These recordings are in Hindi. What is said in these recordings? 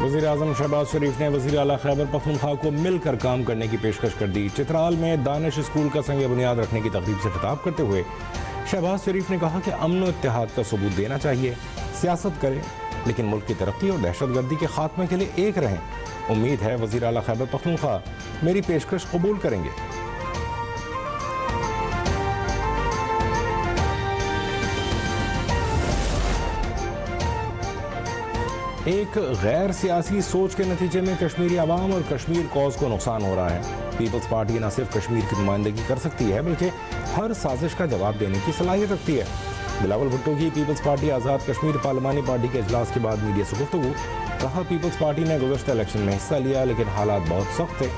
वज़ीर-ए-आज़म शहबाज शरीफ ने वज़ीर आला खैबर पख्तूनख्वा को मिलकर काम करने की पेशकश कर दी। चित्राल में दानिश स्कूल का संग बुनियाद रखने की तकरीब से खिताब करते हुए शहबाज शरीफ ने कहा कि अमन और इत्तेहाद का सबूत देना चाहिए, सियासत करें लेकिन मुल्क की तरक्की और दहशतगर्दी के खात्मे के लिए एक रहें। उम्मीद है वज़ीर आला खैबर पख्तूनख्वा मेरी पेशकश कबूल करेंगे। एक गैर सियासी सोच के नतीजे में कश्मीरी आवाम और कश्मीर कॉज को नुकसान हो रहा है। पीपल्स पार्टी न सिर्फ कश्मीर की नुमाइंदगी कर सकती है बल्कि हर साजिश का जवाब देने की सलाहियत रखती है। बिलावल भुट्टो की peoples party Azad Kashmir पार्लिमानी party के इजलास के बाद मीडिया से गुफ्तगू। कहा, पीपल्स पार्टी ने गुज़श्ता इलेक्शन में हिस्सा लिया लेकिन हालात बहुत सख्त थे।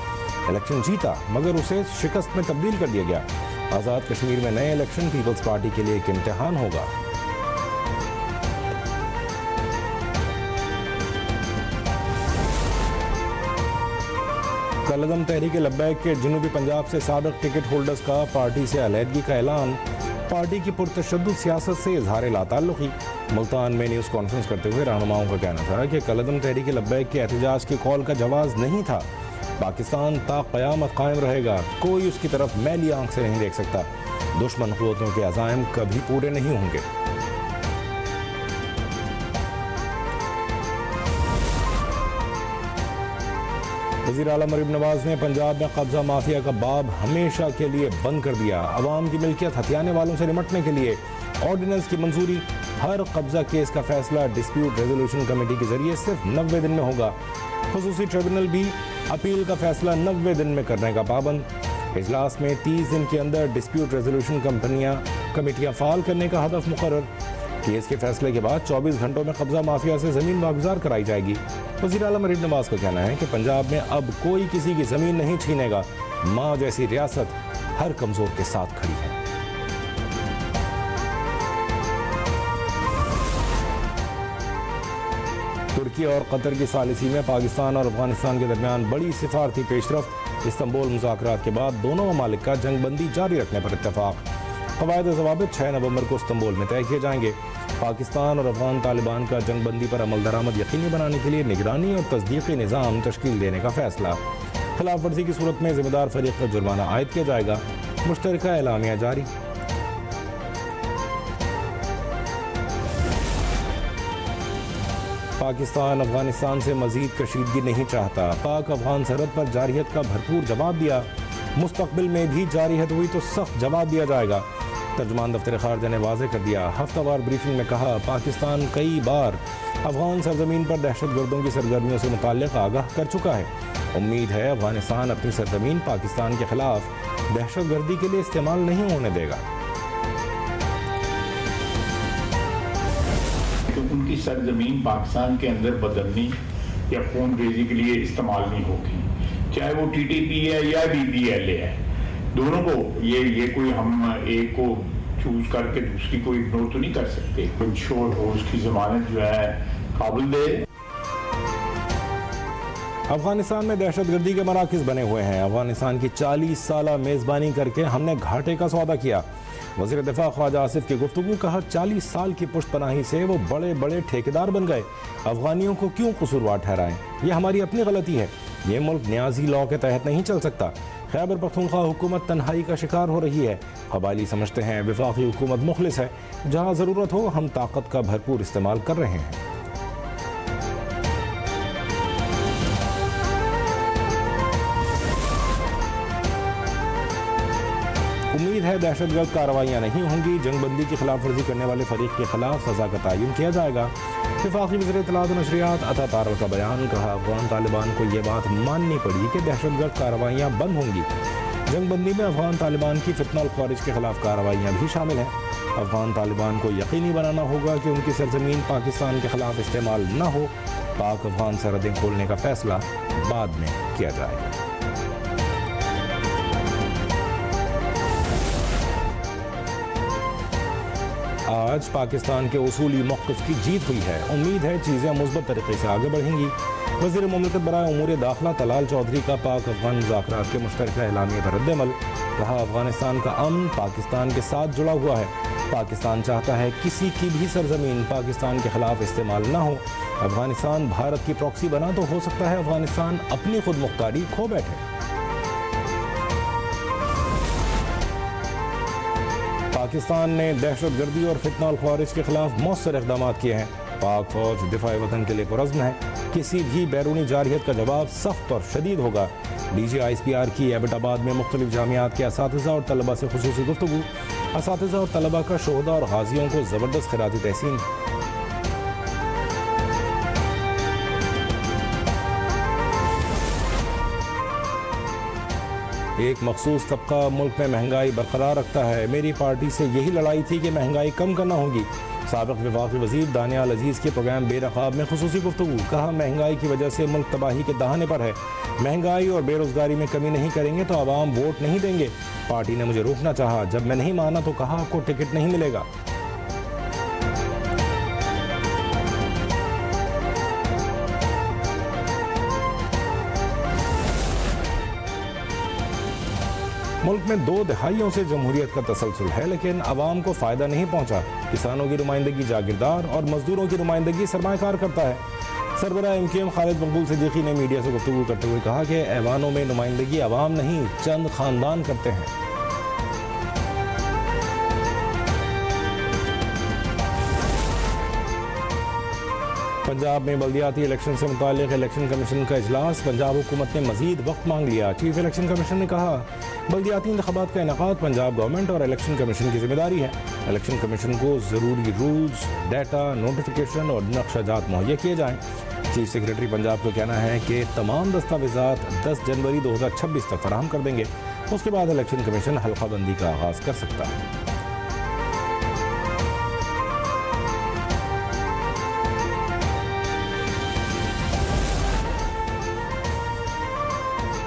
इलेक्शन जीता मगर उसे शिकस्त में तब्दील कर दिया गया। आज़ाद कश्मीर में नए इलेक्शन पीपल्स पार्टी के लिए एक इम्तिहान होगा। कलअदम तहरीक लब्बैक के जनूबी पंजाब से साबिक टिकट होल्डर्स का पार्टी से अलहदगी का ऐलान। पार्टी की पुरतशद्दुद सियासत से इजहार लाताल्लुकी। मुल्तान में न्यूज़ कॉन्फ्रेंस करते हुए रहनुमाओं का कहना था कि कलअदम तहरीक लब्बैक के एहतजाज के कॉल का जवाब नहीं था। पाकिस्तान ता क़यामत कायम रहेगा, कोई उसकी तरफ मैली आंख से नहीं देख सकता। दुश्मन क़ुव्वतों के अज़ाइम कभी पूरे नहीं होंगे। वज़ीर आला मरीम नवाज ने पंजाब में कब्जा माफिया का बाब हमेशा के लिए बंद कर दिया। अवाम की मिल्कियत हथियाने वालों से निपटने के लिए ऑर्डिनेंस की मंजूरी। हर कब्जा केस का फैसला डिस्प्यूट रेजोल्यूशन कमेटी के जरिए सिर्फ 90 दिन में होगा। खुसूसी ट्रिब्यूनल भी अपील का फैसला 90 दिन में करने का पाबंद। इजलास में 30 दिन के अंदर डिस्प्यूट रेजोल्यूशन कमेटियाँ फाल करने का हदफ मुकर्रर। केस के फैसले के बाद 24 घंटों में कब्जा माफिया से ज़मीन वागुजार कराई जाएगी। वज़ीर आला मरीम नवाज का कहना है कि पंजाब में अब कोई किसी की ज़मीन नहीं छीनेगा। माँ जैसी रियासत हर कमज़ोर के साथ खड़ी है। तुर्की और कतर की सालिसी में पाकिस्तान और अफगानिस्तान के दरमियान बड़ी सिफारती पेशरफ्त। इस्तांबुल मुज़ाकरात के बाद दोनों ममालिक का जंगबंदी जारी रखने पर इत्तफाक। क़वायद ज़वाबित 6 नवंबर को इस्तांबुल में तय किए जाएंगे। पाकिस्तान और अफगान तालिबान का जंगबंदी पर अमल दरामद यकीनी बनाने के लिए निगरानी और तस्दीक़ी निज़ाम तश्कील देने का फैसला। खिलाफ वर्जी की सूरत में जिम्मेदार फरीक पर जुर्माना आयद किया जाएगा। मुश्तरका एलामिया जारी। पाकिस्तान अफगानिस्तान से मजीद कशीदगी नहीं चाहता। पाक अफगान सरहद पर जारियत का भरपूर जवाब दिया। मुस्तकबिल में भी जारियत हुई तो सख्त जवाब दिया जाएगा। तर्जुमान दफ्तर खारजा ने वाज़ेह कर दिया। हफ्तावार ब्रीफिंग में कहा, पाकिस्तान कई बार अफगान सरजमीन पर दहशतगर्दों की सरगर्मियों से मुताल्लिक़ आगाह कर चुका है। उम्मीद है अफगानिस्तान अपनी सरजमीन पाकिस्तान के खिलाफ दहशतगर्दी के लिए इस्तेमाल नहीं होने देगा। तो उनकी सरजमीन पाकिस्तान के अंदर बदलनी या खून रेजी के लिए इस्तेमाल नहीं होगी, चाहे वो TTP है या BPLA है। दोनों को ये कोई हम एक को चूज करके दूसरी को इग्नोर तो नहीं कर सकते। इंश्योर हो उसकी जमानत जो है काबिल दे। अफगानिस्तान में दहशतगर्दी के मराकज़ बने हुए हैं। अफगानिस्तान की 40 साल मेज़बानी करके हमने घाटे का सौदा किया। वज़ीर दिफा ख्वाजा आसिफ की गुफ्तगू। कहा, 40 साल की पुश्तपनाही से वो बड़े बड़े ठेकेदार बन गए। अफगानियों को क्यों कसूरवार ठहराएं? ये हमारी अपनी गलती है। ये मुल्क न्याजी लॉ के तहत नहीं चल सकता। खैबर पख्तूनख्वा हुकूमत तन्हाई का शिकार हो रही है। कबायली समझते हैं वफाकी हुकूमत मुखलिस है। जहाँ ज़रूरत हो हम ताकत का भरपूर इस्तेमाल कर रहे हैं। उम्मीद है दहशतगर्द कार्रवाइयाँ नहीं होंगी। जंगबंदी की खिलाफ वर्जी करने वाले फरीक के खिलाफ सज़ा का तयन किया जाएगा। वफाकी वज़ीर इत्तलात व नशरियात अता तारल का बयान। कहा, अफगान तालिबान को ये बात माननी पड़ी कि दहशतगर्द कार्रवाइयाँ बंद होंगी। जंगबंदी में अफगान तालिबान की फितना ख़वारिज के खिलाफ कार्रवाइयाँ भी शामिल हैं। अफगान तालिबान को यकीनी बनाना होगा कि उनकी सरजमीन पाकिस्तान के खिलाफ इस्तेमाल न हो। पाक अफगान सरहदें खोलने का फैसला बाद में किया जाएगा। आज पाकिस्तान के उसूली मौक़िफ़ की जीत हुई है। उम्मीद है चीज़ें मुस्बत तरीके से आगे बढ़ेंगी। वज़ीर मुमलिकत बराए उमूर दाखिला तलाल चौधरी का पाक अफगान मुज़ाकरात के मुश्तरका एलामिया पर रद्द-ए-अमल। कहा, अफगानिस्तान का अमन पाकिस्तान के साथ जुड़ा हुआ है। पाकिस्तान चाहता है किसी की भी सरजमीन पाकिस्तान के खिलाफ इस्तेमाल ना हो। अफगानिस्तान भारत की प्रॉक्सी बना तो हो सकता है अफगानिस्तान अपनी खुद मुख्तारी खो बैठे। पाकिस्तान ने दहशतगर्दी और फितना और ख्वारिज के खिलाफ मौसर इक़दाम किए हैं। पाक फौज दिफाई वतन के लिए पुरज़्म है। किसी भी बैरूनी जारहियत का जवाब सख्त और शदीद होगा। DGISPR की एबटाबाद में मुख्तलिफ जामियात के असातिज़ा और तलबा से खुसूसी गुफ्तगू। असातिज़ा और तलबा का शोहदा और गाजियों को ज़बरदस्त खिराती तहसीन। एक मखसूस तबका मुल्क में महंगाई बरकरार रखता है। मेरी पार्टी से यही लड़ाई थी कि महंगाई कम करना होगी। साबिक़ वफाकी वज़ीर दानियाल अजीज़ के प्रोग्राम बेनकाब में खुसूसी गुफ्तगू। कहा, महंगाई की वजह से मुल्क तबाही के दहाने पर है। महंगाई और बेरोज़गारी में कमी नहीं करेंगे तो आवाम वोट नहीं देंगे। पार्टी ने मुझे रोकना चाहा, जब मैं नहीं माना तो कहा आपको टिकट नहीं मिलेगा। मुल्क में 2 दहाइयों से जमहूरियत का तसलसल है, लेकिन आवाम को फ़ायदा नहीं पहुंचा। किसानों की नुमाइंदगी जागीरदार और मजदूरों की नुमाइंदगी सरमायाकार करता है। सरबराह MKM खालिद मकबूल सिद्दीकी ने मीडिया से गुफ्तगू करते हुए कहा कि ऐवानों में नुमाइंदगी आवाम नहीं, चंद खानदान करते हैं। पंजाब में बल्दियाती इलेक्शन से मुताल्लिक़ इलेक्शन कमीशन का इजलास। पंजाब हुकूमत ने मजीद वक्त मांग लिया। चीफ इलेक्शन कमीशन ने कहा, बल्दियाती इंतखाबात का इनेकाद पंजाब गवर्नमेंट और इलेक्शन कमीशन की जिम्मेदारी है। इलेक्शन कमीशन को ज़रूरी रूल्स, डाटा, नोटिफिकेशन और नक्शाजात मुहैया किए जाएँ। चीफ सेक्रेटरी पंजाब का कहना है कि तमाम दस्तावेज़ात 10 जनवरी 2026 तक फराहम कर देंगे। उसके बाद इलेक्शन कमीशन हल्काबंदी का आगाज़ कर सकता है।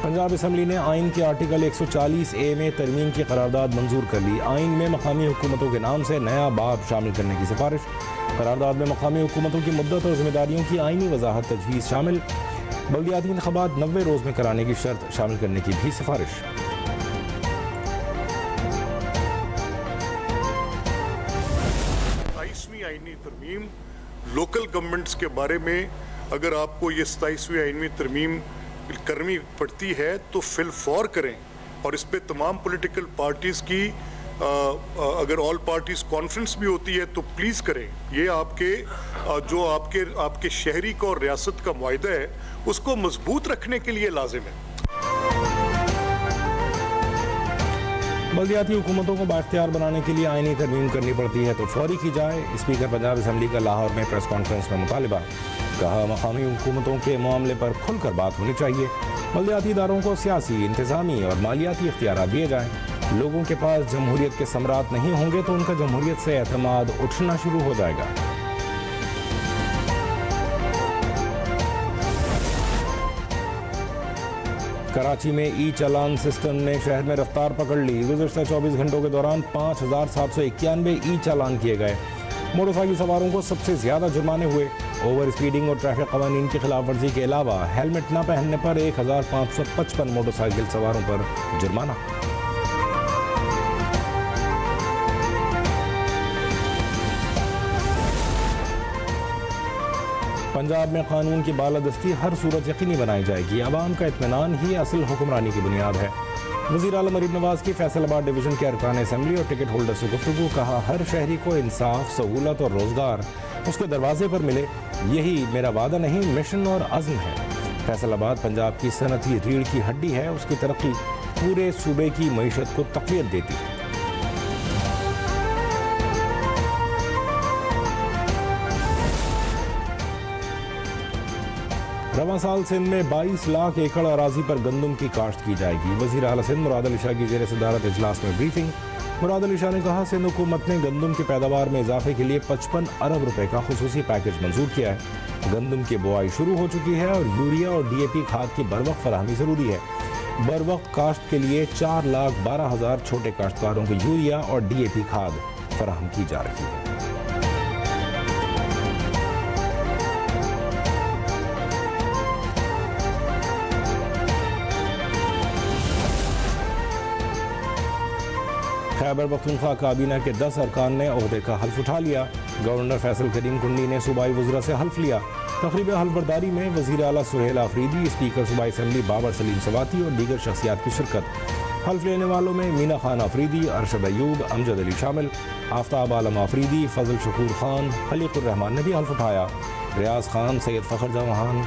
पंजाब असम्बली ने आइन के आर्टिकल 140A में तरमीम की करारदाद मंजूर कर ली। आइन में मकामी हुकूमतों के नाम से नया बाब शामिल करने की सिफारिश। करारदाद में मकामी हुकूमतों की मुद्दत और जिम्मेदारियों की आइनी वजाहत तजवीज़ शामिल। बल्दियाती इंतखाबात 90 रोज़ में कराने की शर्त शामिल करने की भी सिफारिश। 27वीं आइनी तरमीम लोकल गवर्नमेंट्स के बारे में, अगर आपको ये 27वीं आइनी तरमीम करनी पड़ती है तो फिलफौर करें और इस पे तमाम पॉलिटिकल पार्टीज़ की अगर ऑल पार्टीज़ कॉन्फ्रेंस भी होती है तो प्लीज़ करें। ये जो आपके शहरी का और रियासत का मुआहदा है उसको मजबूत रखने के लिए लाजिम है। बल्दियाती हुकूमतों को बाख्तियार बनाने के लिए आइनी तरमीम करनी पड़ती है तो फौरी की जाए। स्पीकर पंजाब असम्बली का लाहौर में प्रेस कॉन्फ्रेंस में मुतालिबा। कहा, मकामी हुकूमतों के मामले पर खुलकर बात होनी चाहिए। बल्दियाती इदारों को सियासी, इंतजामी और मालियाती इख्तियार दिए जाएँ। लोगों के पास जमहूरियत के समरात नहीं होंगे तो उनका जमहूरियत से एतमाद उठना शुरू हो जाएगा। कराची में ई चालान सिस्टम ने शहर में रफ्तार पकड़ ली। गुज़श्ता 24 घंटों के दौरान 5791 ई चालान किए गए। मोटरसाइकिल सवारों को सबसे ज़्यादा जुर्माने हुए। ओवर स्पीडिंग और ट्रैफिक कवानीन की खिलाफ वर्जी के अलावा हेलमेट न पहनने पर 1555 मोटरसाइकिल सवारों पर जुर्माना। पंजाब में कानून की बालादस्ती हर सूरत यकीनी बनाई जाएगी। आवाम का इत्मीनान ही असल हुक्मरानी की बुनियाद है। वज़ीर आला मरीम नवाज की फैसलाबाद डिवीज़न के अरकान असम्बली और टिकट होल्डर से गुफ्तगू। कहा, हर शहरी को इंसाफ, सहूलत और रोज़गार उसके दरवाजे पर मिले, यही मेरा वादा नहीं, मिशन और अज़्म है। फैसलाबाद पंजाब की सनती रीढ़ की हड्डी है। उसकी तरक्की पूरे सूबे की मईशत को तक़वियत देती है। रवां साल सिंध में 22 लाख एकड़ अराजी पर गंदम की काश्त की जाएगी। वज़ीर आला सिंध मुराद अली शाह की ज़ेर सदारत इजलास में ब्रीफिंग। मुराद अली शाह ने कहा, सिंध हुकूमत ने गंदम की पैदावार में इजाफे के लिए 55 अरब रुपए का खुसूसी पैकेज मंजूर किया है। गंदम की बुआई शुरू हो चुकी है और यूरिया और DAP खाद की बरवक्त फराहमी ज़रूरी है। बरवक्त काश्त के लिए 4,12,000 छोटे काश्तकारों को यूरिया और DAP खाद फराहम की जा रही है। खैबर पख्तूनख्वा काबीना के 10 अरकान ने ओहदे का हल्फ उठा लिया। गवर्नर फैसल करीम कुंडी ने सूबाई वज़रा से हल्फ लिया। तकरीब हल्फबरदारी में वज़ीर आला सुहेल आफरीदी, स्पीकर सूबाई असम्बली बाबर सलीम सवाती और दीगर शख्सियात की शिरकत। हल्फ लेने वालों में मीना खान आफरीदी, अरशद अयूब, अमजद अली शामिल, आफ्ताब आलम आफरीदी, फजल शकूर खान, खलीकुर रहमान ने भी हल्फ उठाया। रियाज खान, सैयद फ़खर जवान,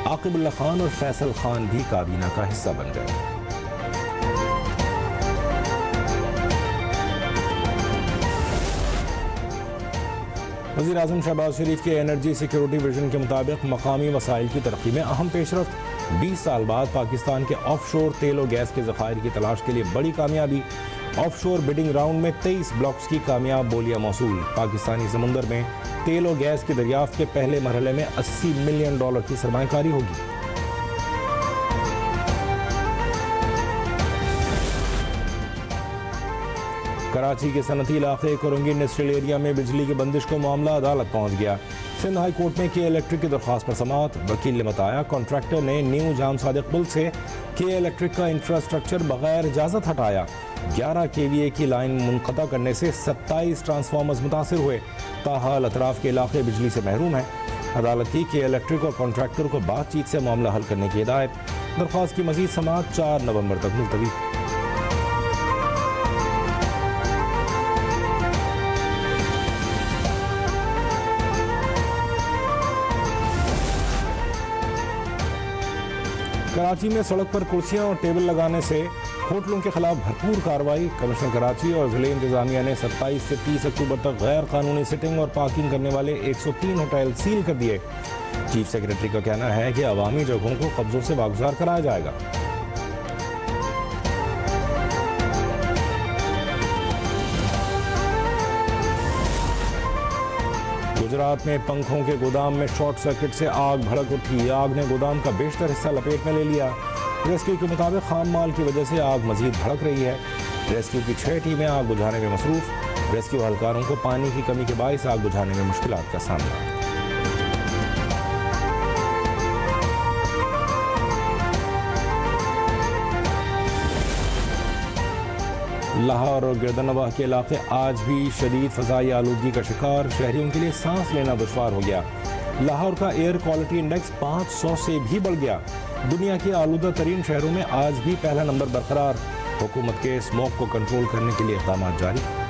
आकिबुल्ला खान और फैसल खान भी काबीना का हिस्सा बन गए। वज़ीर आज़म शहबाज शरीफ के एनर्जी सिक्योरिटी विजन के मुताबिक मकामी वसाइल की तरक्की में अहम पेशरफ्त। 20 साल बाद पाकिस्तान के ऑफशोर तेल और गैस के ज़खायर की तलाश के लिए बड़ी कामयाबी। ऑफशोर बिडिंग राउंड में 23 ब्लॉक्स की कामयाब बोलियां मौसूल। पाकिस्तानी समुंदर में तेल और गैस की दरियाफ्त के पहले मरहले में $80 मिलियन की सरमायाकारी होगी। कराची के सनती इलाके कोरंगी इंडस्ट्रियल एरिया में बिजली की बंदिश को मामला अदालत पहुंच गया। सिंध हाई कोर्ट में के इलेक्ट्रिक की दरख्वास्त पर समाअत। वकील ने बताया कॉन्ट्रैक्टर ने न्यू जाम सादिक पुल से के इलेक्ट्रिक का इंफ्रास्ट्रक्चर बगैर इजाज़त हटाया। 11 KVA की लाइन मुनक़ता करने से 27 ट्रांसफार्मर्स मुतासिर हुए। ताहाल अतराफ के इलाके बिजली से महरूम हैं। अदालत की के इलेक्ट्रिक और कॉन्ट्रैक्टर को बातचीत से मामला हल करने की हिदायत। दरख्वास्त की मज़ीद समाअत 4 नवंबर तक मुलतवी। कराची में सड़क पर कुर्सियां और टेबल लगाने से होटलों के खिलाफ भरपूर कार्रवाई। कमिश्नर कराची और जिले इंतजामिया ने 27 से 30 अक्टूबर तक गैर कानूनी सिटिंग और पार्किंग करने वाले 103 होटल सील कर दिए। चीफ सेक्रेटरी का कहना है कि अवामी जगहों को कब्जों से वागुजार कराया जाएगा। गुजरात में पंखों के गोदाम में शॉर्ट सर्किट से आग भड़क उठी। आग ने गोदाम का बेशतर हिस्सा लपेट में ले लिया। रेस्क्यू के मुताबिक खाम माल की वजह से आग मजीद भड़क रही है। रेस्क्यू की 6 टीमें आग बुझाने में मसरूफ। रेस्क्यू एहलकारों को पानी की कमी के बायस आग बुझाने में मुश्किलात का सामना। लाहौर और गिरदनवाह के इलाके आज भी शदीद फ़ज़ाई आलूदगी का शिकार। शहरियों के लिए सांस लेना दुश्वार हो गया। लाहौर का एयर क्वालिटी इंडेक्स 500 से भी बढ़ गया। दुनिया के आलूदा तरीन शहरों में आज भी पहला नंबर बरकरार। हुकूमत के स्मोक को कंट्रोल करने के लिए इक़दाम जारी।